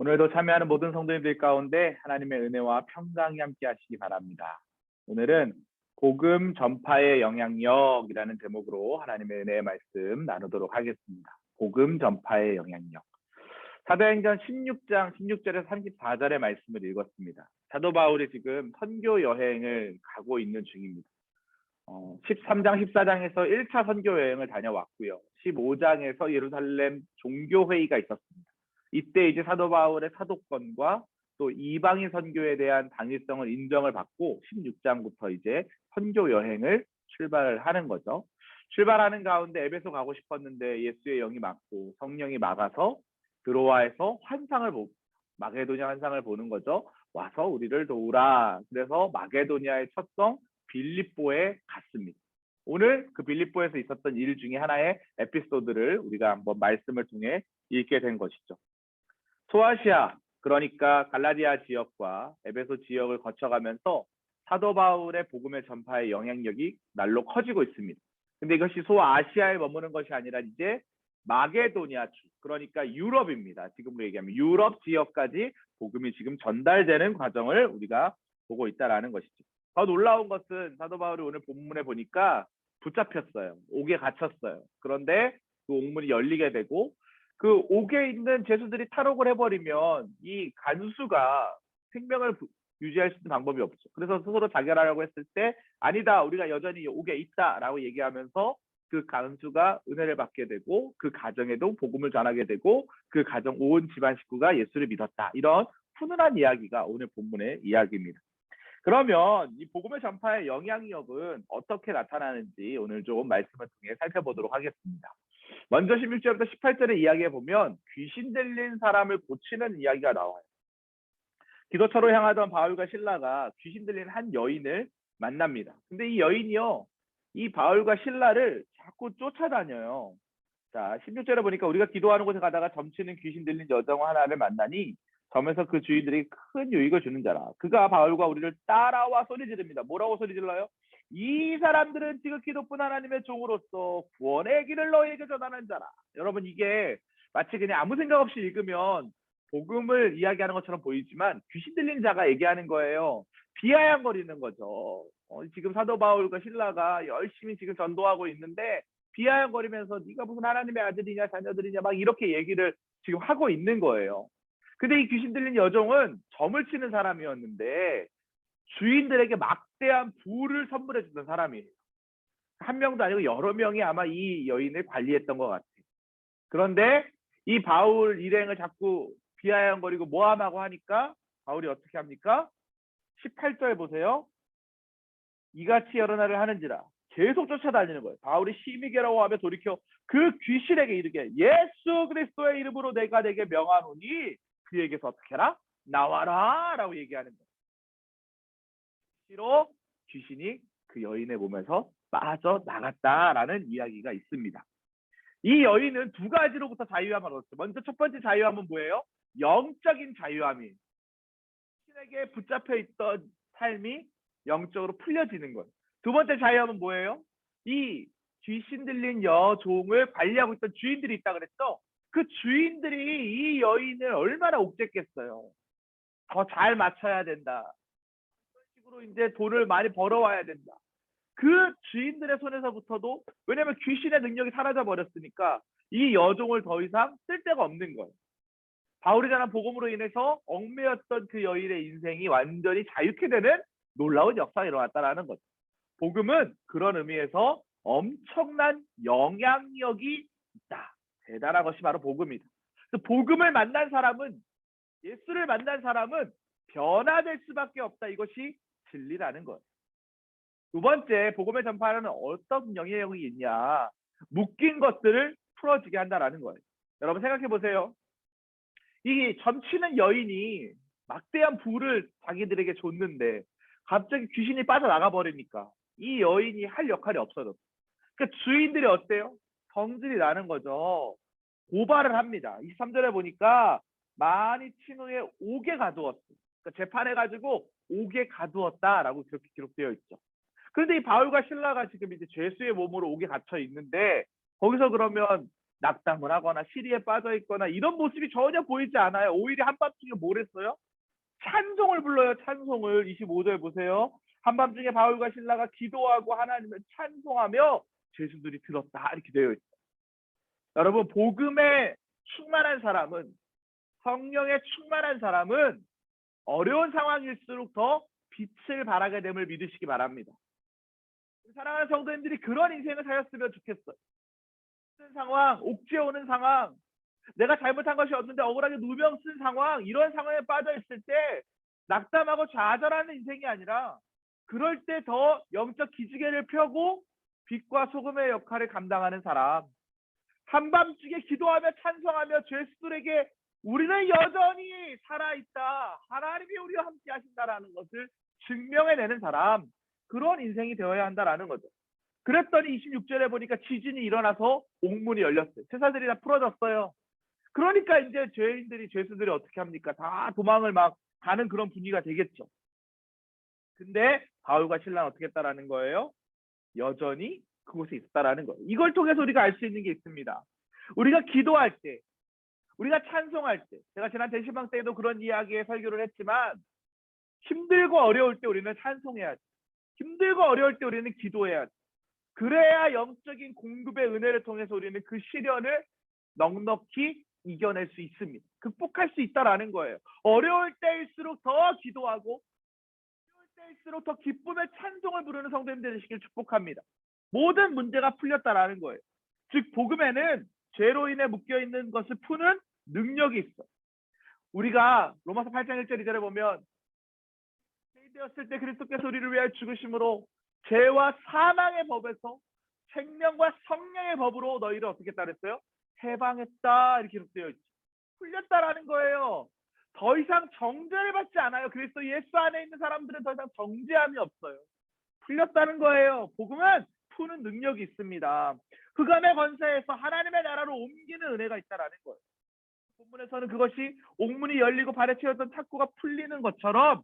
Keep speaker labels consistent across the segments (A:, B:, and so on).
A: 오늘도 참여하는 모든 성도님들 가운데 하나님의 은혜와 평강이 함께 하시기 바랍니다. 오늘은 복음 전파의 영향력이라는 제목으로 하나님의 은혜의 말씀 나누도록 하겠습니다. 복음 전파의 영향력. 사도행전 16장 16절에서 34절의 말씀을 읽었습니다. 사도 바울이 지금 선교 여행을 가고 있는 중입니다. 13장, 14장에서 1차 선교 여행을 다녀왔고요. 15장에서 예루살렘 종교회의가 있었습니다. 이때 이제 사도 바울의 사도권과 또 이방인 선교에 대한 당위성을 인정을 받고 16장부터 이제 선교 여행을 출발을 하는 거죠. 출발하는 가운데 에베소 가고 싶었는데 예수의 영이 막고 성령이 막아서 드로아에서 환상을 보고 마게도냐 환상을 보는 거죠. 와서 우리를 도우라. 그래서 마게도냐의 첫 성 빌립보에 갔습니다. 오늘 그 빌립보에서 있었던 일 중에 하나의 에피소드를 우리가 한번 말씀을 통해 읽게 된 것이죠. 소아시아, 그러니까 갈라디아 지역과 에베소 지역을 거쳐가면서 사도 바울의 복음의 전파의 영향력이 날로 커지고 있습니다. 근데 이것이 소아시아에 머무는 것이 아니라 이제 마게도니아주, 그러니까 유럽입니다. 지금으로 얘기하면 유럽 지역까지 복음이 지금 전달되는 과정을 우리가 보고 있다라는 것이죠. 더 놀라운 것은 사도 바울이 오늘 본문에 보니까 붙잡혔어요. 옥에 갇혔어요. 그런데 그 옥문이 열리게 되고 그 옥에 있는 죄수들이 탈옥을 해버리면 이 간수가 생명을 유지할 수 있는 방법이 없죠. 그래서 스스로 자결하려고 했을 때 아니다, 우리가 여전히 옥에 있다라고 얘기하면서 그 간수가 은혜를 받게 되고 그 가정에도 복음을 전하게 되고 그 가정 온 집안 식구가 예수를 믿었다. 이런 훈훈한 이야기가 오늘 본문의 이야기입니다. 그러면 이 복음의 전파의 영향력은 어떻게 나타나는지 오늘 좀 말씀을 통해 살펴보도록 하겠습니다. 먼저 16절부터 18절의 이야기에 보면 귀신 들린 사람을 고치는 이야기가 나와요. 기도처로 향하던 바울과 실라가 귀신 들린 한 여인을 만납니다. 근데 이 여인이요, 이 바울과 실라를 자꾸 쫓아다녀요. 자, 16절에 보니까 우리가 기도하는 곳에 가다가 점치는 귀신 들린 여정 하나를 만나니 점에서 그 주인들이 큰 유익을 주는 자라. 그가 바울과 우리를 따라와 소리 지릅니다. 뭐라고 소리 질러요? 이 사람들은 지극히 높은 하나님의 종으로서 구원의 길을 너희에게 전하는 자라. 여러분, 이게 마치 그냥 아무 생각 없이 읽으면 복음을 이야기하는 것처럼 보이지만 귀신 들린 자가 얘기하는 거예요. 비아냥거리는 거죠. 지금 사도 바울과 실라가 열심히 지금 전도하고 있는데 비아냥거리면서 네가 무슨 하나님의 아들이냐 자녀들이냐 막 이렇게 얘기를 지금 하고 있는 거예요. 근데 이 귀신 들린 여종은 점을 치는 사람이었는데 주인들에게 막대한 부를 선물해 주던 사람이에요. 한 명도 아니고 여러 명이 아마 이 여인을 관리했던 것 같아요. 그런데 이 바울 일행을 자꾸 비아냥거리고 모함하고 하니까 바울이 어떻게 합니까? 18절 보세요. 이같이 여러 날을 하는지라 계속 쫓아다니는 거예요. 바울이 심히 괴로워하며 돌이켜 그 귀신에게 이르게 예수 그리스도의 이름으로 내가 내게 명하노니 그에게서 어떻게 해라? 나와라 라고 얘기하는 거예요. 실로 귀신이 그 여인의 몸에서 빠져나갔다라는 이야기가 있습니다. 이 여인은 두 가지로부터 자유함을 얻었어요. 먼저 첫 번째 자유함은 뭐예요? 영적인 자유함이 귀신에게 붙잡혀 있던 삶이 영적으로 풀려지는 거예요. 두 번째 자유함은 뭐예요? 이 귀신 들린 여종을 관리하고 있던 주인들이 있다 그랬죠? 그 주인들이 이 여인을 얼마나 옥죄겠어요. 더 잘 맞춰야 된다. 그런 식으로 이제 돈을 많이 벌어와야 된다. 그 주인들의 손에서부터도, 왜냐하면 귀신의 능력이 사라져 버렸으니까 이 여종을 더 이상 쓸 데가 없는 거예요. 바울이 전한 복음으로 인해서 얽매였던 그 여인의 인생이 완전히 자유케 되는 놀라운 역사가 일어났다라는 거죠. 복음은 그런 의미에서 엄청난 영향력이 있다. 대단한 것이 바로 복음이다. 복음을 만난 사람은, 예수를 만난 사람은 변화될 수밖에 없다. 이것이 진리라는 거예요. 두 번째, 복음의 전파는 어떤 영향력이 있냐? 묶인 것들을 풀어지게 한다라는 거예요. 여러분 생각해 보세요. 이 점치는 여인이 막대한 부를 자기들에게 줬는데 갑자기 귀신이 빠져나가 버리니까 이 여인이 할 역할이 없어졌어요. 그러니까 주인들이 어때요? 성질이 나는 거죠. 고발을 합니다. 23절에 보니까 많이 친 후에 옥에 가두었어요. 그러니까 재판해가지고 옥에 가두었다라고 그렇게 기록되어 있죠. 그런데 이 바울과 실라가 지금 이제 죄수의 몸으로 옥에 갇혀 있는데 거기서 그러면 낙담을 하거나 시리에 빠져 있거나 이런 모습이 전혀 보이지 않아요. 오히려 한밤중에 뭘 했어요? 찬송을 불러요. 찬송을. 25절 보세요. 한밤중에 바울과 신라가 기도하고 하나님을 찬송하며 죄수들이 들었다. 이렇게 되어 있어요. 여러분, 복음에 충만한 사람은, 성령에 충만한 사람은 어려운 상황일수록 더 빛을 발하게 됨을 믿으시기 바랍니다. 사랑하는 성도님들이 그런 인생을 살았으면 좋겠어요. 힘든 상황, 옥죄 오는 상황, 내가 잘못한 것이 없는데 억울하게 누명 쓴 상황, 이런 상황에 빠져 있을 때 낙담하고 좌절하는 인생이 아니라 그럴 때 더 영적 기지개를 펴고 빛과 소금의 역할을 감당하는 사람, 한밤중에 기도하며 찬송하며 죄수들에게 우리는 여전히 살아있다, 하나님이 우리와 함께 하신다라는 것을 증명해내는 사람, 그런 인생이 되어야 한다라는 거죠. 그랬더니 26절에 보니까 지진이 일어나서 옥문이 열렸어요. 제사들이 다 풀어졌어요. 그러니까 이제 죄수들이 어떻게 합니까? 다 도망을 막 가는 그런 분위기가 되겠죠. 근데 바울과 신라는 어떻게 했다라는 거예요? 여전히 그곳에 있다라는 거예요. 이걸 통해서 우리가 알 수 있는 게 있습니다. 우리가 기도할 때, 우리가 찬송할 때, 제가 지난 대시방 때에도 그런 이야기에 설교를 했지만, 힘들고 어려울 때 우리는 찬송해야 돼. 힘들고 어려울 때 우리는 기도해야 돼. 그래야 영적인 공급의 은혜를 통해서 우리는 그 시련을 넉넉히 이겨낼 수 있습니다. 극복할 수 있다라는 거예요. 어려울 때일수록 더 기도하고, 어려울 때일수록 더 기쁨의 찬송을 부르는 성도님들 되시길 축복합니다. 모든 문제가 풀렸다라는 거예요. 즉 복음에는 죄로 인해 묶여있는 것을 푸는 능력이 있어. 우리가 로마서 8장 1절 2절에 보면 되었을 때 그리스도께서 우리를 위하여 죽으심으로 죄와 사망의 법에서 생명과 성령의 법으로 너희를 어떻게 했다 그랬어요? 해방했다, 이렇게 기록되어 있죠. 풀렸다라는 거예요. 더 이상 정죄를 받지 않아요. 그리스도 예수 안에 있는 사람들은 더 이상 정죄함이 없어요. 풀렸다는 거예요. 복음은 푸는 능력이 있습니다. 흑암의 권세에서 하나님의 나라로 옮기는 은혜가 있다라는 거예요. 본문에서는 그것이 옥문이 열리고 발에 채웠던 탁구가 풀리는 것처럼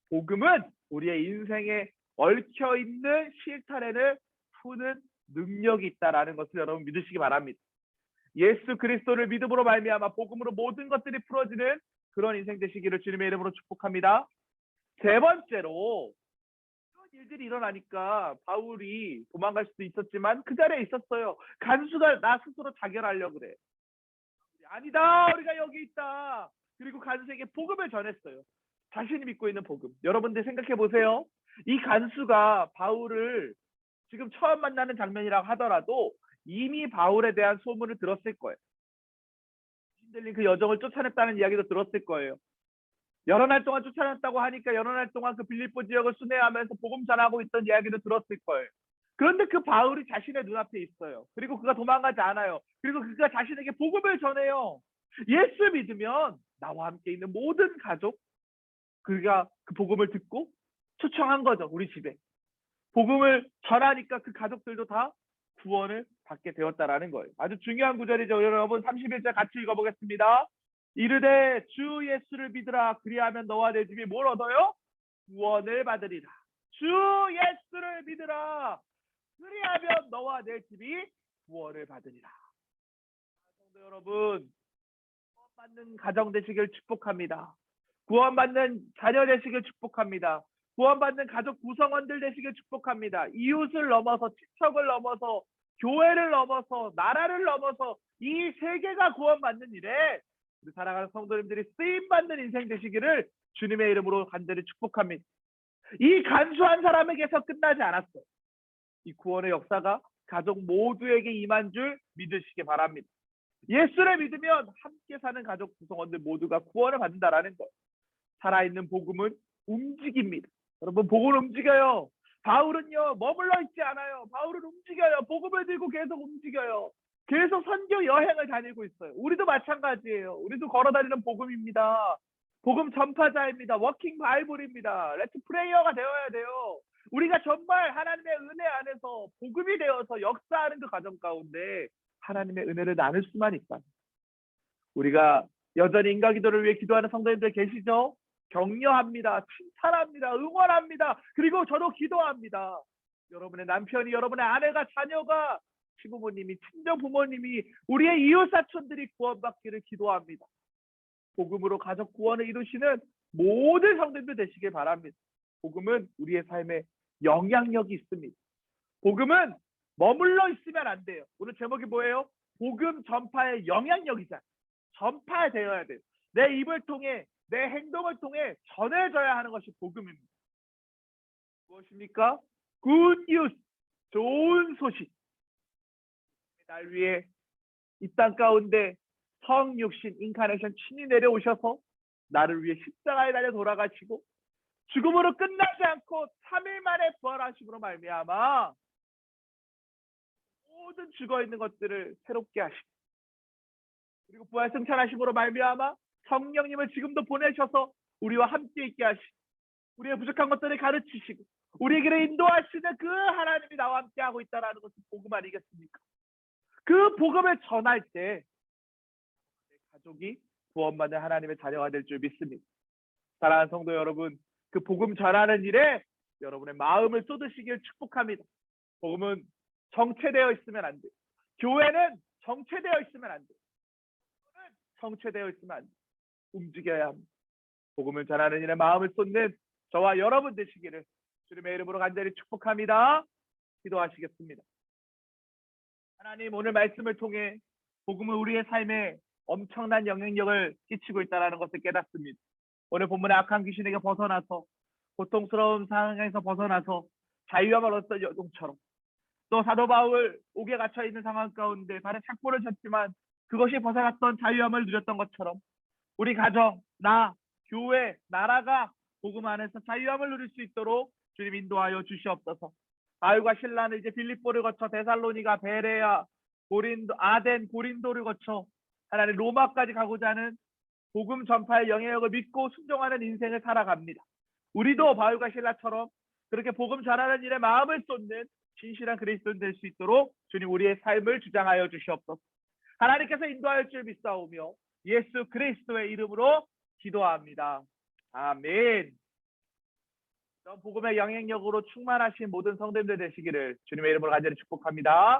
A: 복음은 우리의 인생에 얽혀있는 실타래를 푸는 능력이 있다라는 것을 여러분 믿으시기 바랍니다. 예수 그리스도를 믿음으로 말미암아 복음으로 모든 것들이 풀어지는 그런 인생 되시기를 주님의 이름으로 축복합니다. 세 번째로, 이런 일들이 일어나니까 바울이 도망갈 수도 있었지만 그 자리에 있었어요. 간수가 나 스스로 자결하려고 그래. 아니다, 우리가 여기 있다. 그리고 간수에게 복음을 전했어요. 자신이 믿고 있는 복음. 여러분들 생각해 보세요. 이 간수가 바울을 지금 처음 만나는 장면이라고 하더라도 이미 바울에 대한 소문을 들었을 거예요. 신들린 그 여정을 쫓아냈다는 이야기도 들었을 거예요. 여러 날 동안 쫓아냈다고 하니까 여러 날 동안 그 빌립보 지역을 순회하면서 복음 전하고 있던 이야기도 들었을 거예요. 그런데 그 바울이 자신의 눈앞에 있어요. 그리고 그가 도망가지 않아요. 그리고 그가 자신에게 복음을 전해요. 예수 믿으면 나와 함께 있는 모든 가족, 그가 그 복음을 듣고 초청한 거죠. 우리 집에. 복음을 전하니까 그 가족들도 다 구원을 받게 되었다라는 거예요. 아주 중요한 구절이죠. 여러분 31절 같이 읽어보겠습니다. 이르되 주 예수를 믿으라. 그리하면 너와 내 집이 뭘 얻어요? 구원을 받으리라. 주 예수를 믿으라. 그리하면 너와 내 집이 구원을 받으리라. 성도 여러분, 구원받는 가정 되시길 축복합니다. 구원받는 자녀 되시길 축복합니다. 구원받는 가족 구성원들 되시길 축복합니다. 이웃을 넘어서, 친척을 넘어서, 교회를 넘어서, 나라를 넘어서 이 세계가 구원받는 일에 우리 사랑하는 성도님들이 쓰임받는 인생 되시기를 주님의 이름으로 간절히 축복합니다. 이 간수한 사람에게서 끝나지 않았어요. 이 구원의 역사가 가족 모두에게 임한 줄 믿으시기 바랍니다. 예수를 믿으면 함께 사는 가족 구성원들 모두가 구원을 받는다라는 것. 살아있는 복음은 움직입니다. 여러분, 복음은 움직여요. 바울은요, 머물러 있지 않아요. 바울은 움직여요. 복음을 들고 계속 움직여요. 계속 선교 여행을 다니고 있어요. 우리도 마찬가지예요. 우리도 걸어다니는 복음입니다. 복음 전파자입니다. 워킹 바이블입니다. 레츠 프레이어가 되어야 돼요. 우리가 정말 하나님의 은혜 안에서 복음이 되어서 역사하는 그 과정 가운데 하나님의 은혜를 나눌 수만 있다. 우리가 여전히 인가기도를 위해 기도하는 성도님들 계시죠? 격려합니다. 칭찬합니다. 응원합니다. 그리고 저도 기도합니다. 여러분의 남편이, 여러분의 아내가, 자녀가 시부모님이, 친정 부모님이, 우리의 이웃 사촌들이 구원받기를 기도합니다. 복음으로 가족 구원을 이루시는 모든 성도들 되시길 바랍니다. 복음은 우리의 삶에 영향력이 있습니다. 복음은 머물러 있으면 안 돼요. 오늘 제목이 뭐예요? 복음 전파의 영향력이잖아요. 전파되어야 돼요. 내 입을 통해, 내 행동을 통해 전해져야 하는 것이 복음입니다. 무엇입니까? 굿 뉴스, 좋은 소식. 날 위해 이 땅 가운데 성육신, 인카네이션 친히 내려오셔서 나를 위해 십자가에 달려 돌아가시고 죽음으로 끝나지 않고 3일 만에 부활하심으로 말미암아 모든 죽어있는 것들을 새롭게 하시고, 그리고 부활 승천하심으로 말미암아 성령님을 지금도 보내셔서 우리와 함께 있게 하시고 우리의 부족한 것들을 가르치시고 우리에게 인도하시는 그 하나님이 나와 함께 하고 있다는 것은 복음 아니겠습니까? 그 복음을 전할 때 가족이 구원받는 하나님의 자녀가 될 줄 믿습니다. 사랑하는 성도 여러분, 그 복음 전하는 일에 여러분의 마음을 쏟으시길 축복합니다. 복음은 정체되어 있으면 안 돼요. 교회는 정체되어 있으면 안 돼요. 정체되어 있으면 안 돼요. 움직여야 합니다. 복음을 전하는 일에 마음을 쏟는 저와 여러분 되시기를 주님의 이름으로 간절히 축복합니다. 기도하시겠습니다. 하나님, 오늘 말씀을 통해 복음은 우리의 삶에 엄청난 영향력을 끼치고 있다는 것을 깨닫습니다. 오늘 본문의 악한 귀신에게 벗어나서 고통스러운 상황에서 벗어나서 자유함을 얻었던 여종처럼, 또 사도 바울 옥에 갇혀 있는 상황 가운데 발에 착고를 쳤지만 그것이 벗어났던 자유함을 누렸던 것처럼 우리 가정, 나, 교회, 나라가 복음 안에서 자유함을 누릴 수 있도록 주님 인도하여 주시옵소서. 바울과 실라는 이제 빌립보를 거쳐 데살로니가, 베레아, 고린도, 아덴, 고린도를 거쳐 하나님 로마까지 가고자 하는 복음 전파의 영향력을 믿고 순종하는 인생을 살아갑니다. 우리도 바울과 실라처럼 그렇게 복음 전하는 일에 마음을 쏟는 진실한 그리스도인 될 수 있도록 주님 우리의 삶을 주장하여 주시옵소서. 하나님께서 인도할 줄 믿사오며 예수 그리스도의 이름으로 기도합니다. 아멘. 복음의 영향력으로 충만하신 모든 성도님들 되시기를 주님의 이름으로 간절히 축복합니다.